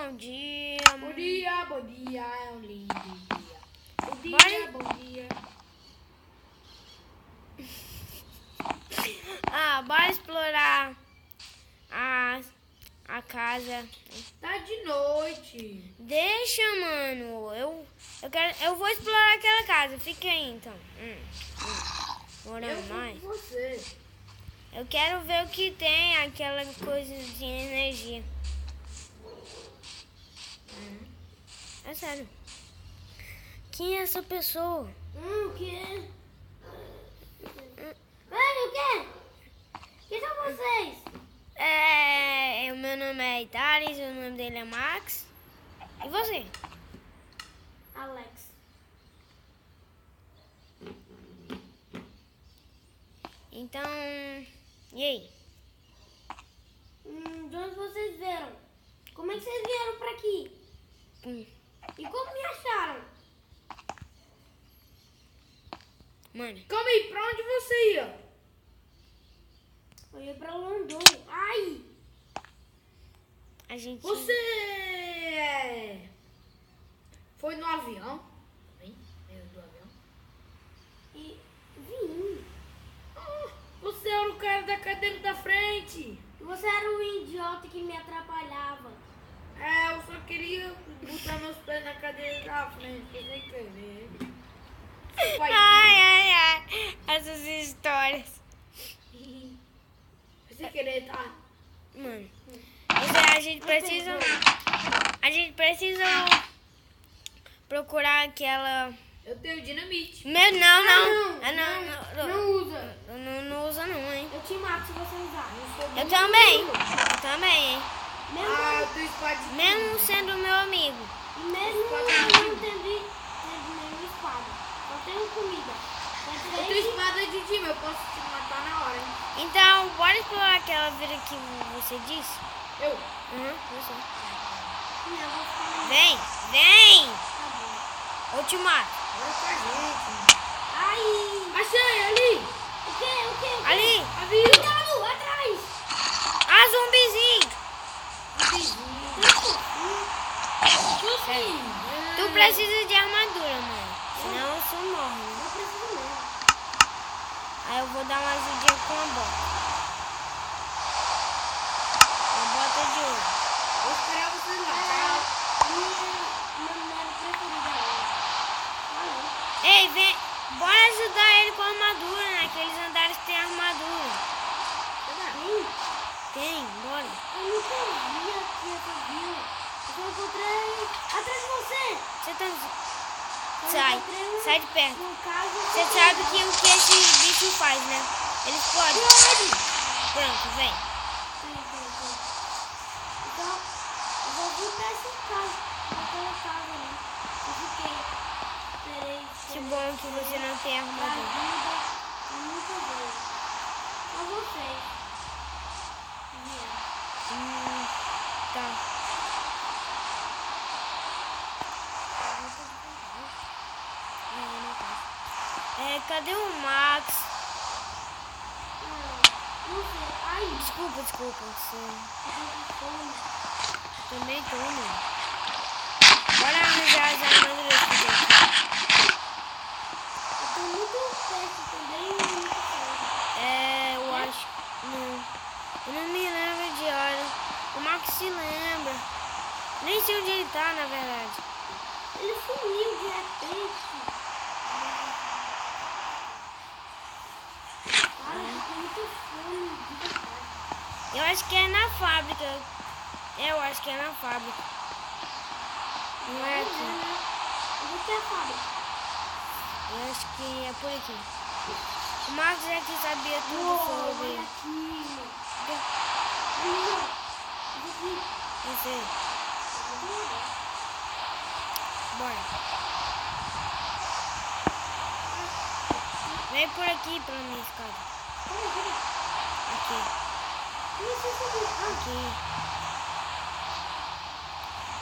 bom dia. Bom dia, bom dia, é um lindo dia. Bom dia, Bora? bom dia. Bora explorar a casa. Tá de noite. Deixa, mano. Eu vou explorar aquela casa. Fica aí, então. Bora Eu vou mais. com você. Eu quero ver o que tem, aquela coisa de energia. É sério. Quem é essa pessoa? O quê? Ei, o quê? Quem são vocês? O meu nome é Itares, o nome dele é Max. E você? Alex. Então, e aí? De onde vocês vieram? Como é que vocês vieram pra aqui? E como me acharam? Mano, Calma aí, pra onde você ia? Eu ia pra Londônia. Ai! a gente... Você foi no avião? Vem, veio do avião. E vim. Você era o cara da cadeira da frente. E você era o idiota que me atrapalhava. Eu só queria botar meus pés na cadeira da frente, sem querer. Você faz Ai. Essas histórias. isso. Sem querer, tá? Mano, a gente precisa procurar aquela... Eu tenho dinamite. Não. Não usa. Não usa não, hein? Eu te mato se você usar. Eu também, hein? Eu tenho espada de Mesmo sendo meu amigo. E mesmo eu não tendo nenhuma espada. Só tenho comida. Eu tenho espada de Dima, eu posso te matar na hora, hein? Então, bora explorar aquela vila que você disse? Eu? Você. Não, vou ficar... Vem! Tá bom. Eu te mato. Bora com a gente. Ai! Achei, ali! O quê? Ali! A vila! Cuidado, atrás! Zumbizinho! Tu precisa de armadura, mano. Senão você morre, né? Não preciso mesmo. Aí eu vou dar uma ajudinha com a bota. A bota de ouro. Vou esperar vocês lá. Minha mulher preferida é. Ei, vem! Bora ajudar ele com a armadura, né? Aqueles andares tem armadura. Tem, bora. Eu nunca vi aqui essa vila. Eu só encontrei atrás de você. Você tá... Eu Sai encontrei de perto. No caso, Você sabe o que esse bicho faz, né? Ele explode. Pronto, vem. Então, eu vou vir pra essa casa. Naquela casa, né? Eu fiquei. Esperei. Que bom que você não tem Da armadura. vida. Eu nunca veio. Mas vocês. Vieram. Tá. Cadê o Max? Não sei. Ai, Desculpa. Você... eu tô com fome. Também tô, mano. Bora arranjar as armaduras que tem aqui. Eu tô muito perto também e muito fome. Eu acho... Não. Eu não me lembro de hora. O Max se lembra. Nem sei onde ele tá, na verdade. Ele sumiu de repente. Cara, eu tô com muita fome, de verdade. Eu acho que é na fábrica. Eu acho que é na fábrica. Não é aqui. Onde que é a fábrica? Eu acho que é por aqui. O Max é que sabia tudo sobre... Olha aqui, mano. Isso aí. Bora. Vem por aqui pra minha escada. Aqui. Aqui.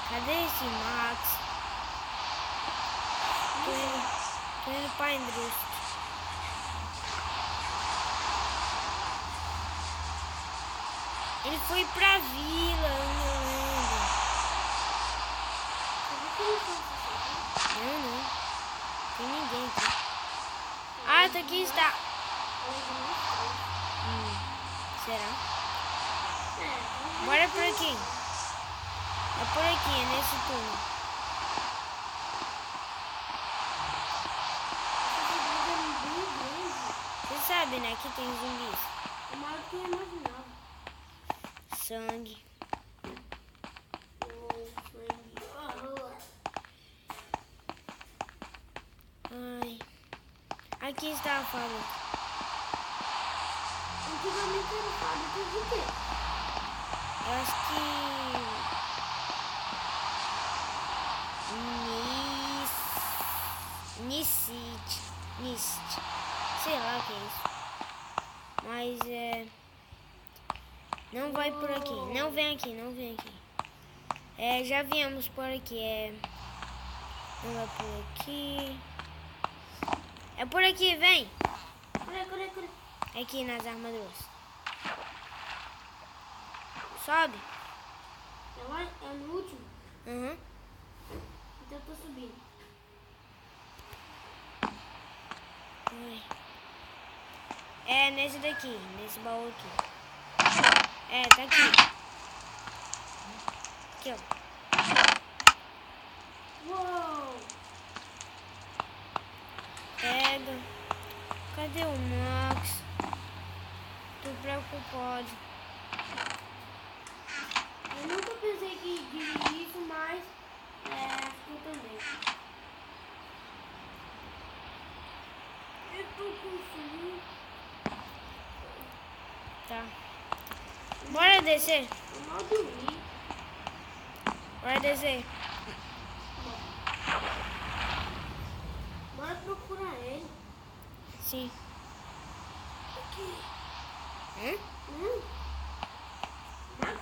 Cadê esse Max? Tô indo pra indústria. Ele foi pra vila, eu não lembro. Não. Tem ninguém aqui. Ah, tá aqui está. Será? Bora por aqui. É por aqui, é nesse túnel. Você sabe, né, que tem zumbis. O mal que eu imaginava. Sangue. Ai. Aqui está a fábrica. Antigamente era fábrica de quê? Eu acho que... Nicite. Sei lá o que é isso. Mas não vai por aqui. Não vem aqui. Já viemos por aqui. Não vai por aqui. É por aqui, vem. Corre. Aqui nas armaduras. Sobe. É no último? Uhum. Então eu tô subindo. Ai. É nesse daqui, nesse baú aqui. Tá aqui. Aqui, ó. Uou! Pega. Cadê o Max? Tô preocupado. Eu nunca pensei que diria isso, mas acho que eu também. Eu tô com fome. Tá. Bora descer. Eu mal dormi. Bora descer. Bora procurar ele. Sim. Aqui. Hum? Max?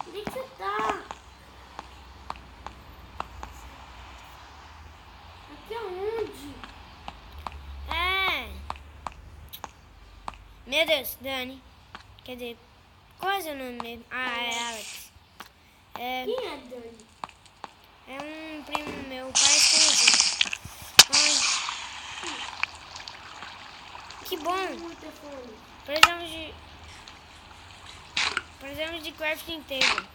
Onde é que você tá? Aqui aonde? Meu Deus, Dani. Quer dizer, qual é o seu nome mesmo? É Alex. Quem é Dani? É um primo meu, parece comigo. Ai. Que bom. Muita fome. Precisamos de crafting table.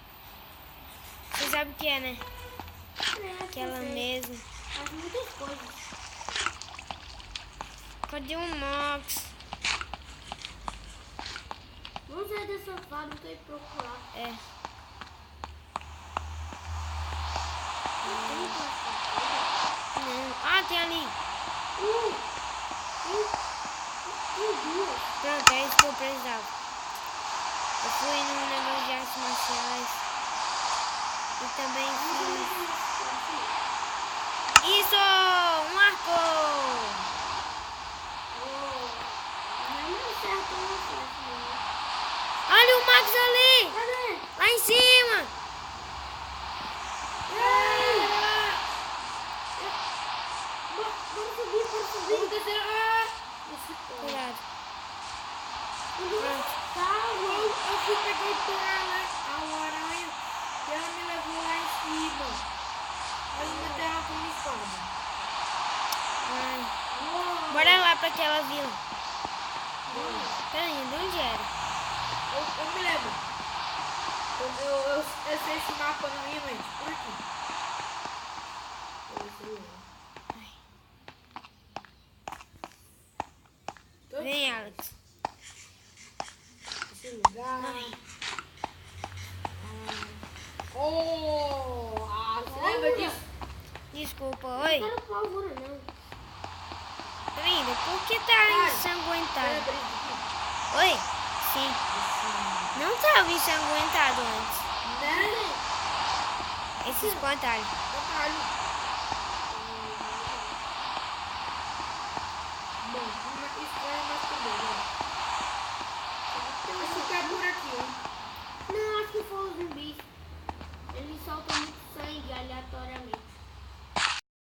Você sabe o que é, né? Aquela mesa. Faz muitas coisas. Cadê o Max? Vamos sair dessa fábrica e procurar. Não. Ah, tem ali. Tem duas. Pronto, é isso que eu precisava. Eu fui num negócio de artes marciais. E também fiz... Isso! Um arco! Olha o Max ali! Cadê? Lá em cima! Vamos subir. Vamos descer. Cuidado. Pronto. Eu fui pegar a aranha e ela me levou lá em cima. Mas eu matei ela com uma espada. Ai. Bora lá pra aquela vila. Peraí, de onde era? Eu me lembro. Eu sei esse mapa na minha mente. Por aqui. Vem, Alex. Esse lugar. Você lembra disso? Desculpa, Não oi. quero pólvora, não. Linda, por que tá Você ensanguentado? lembra disso aqui? Oi? Sim. Não tava ensanguentado antes. Né? Esse espantalho. Detalhe.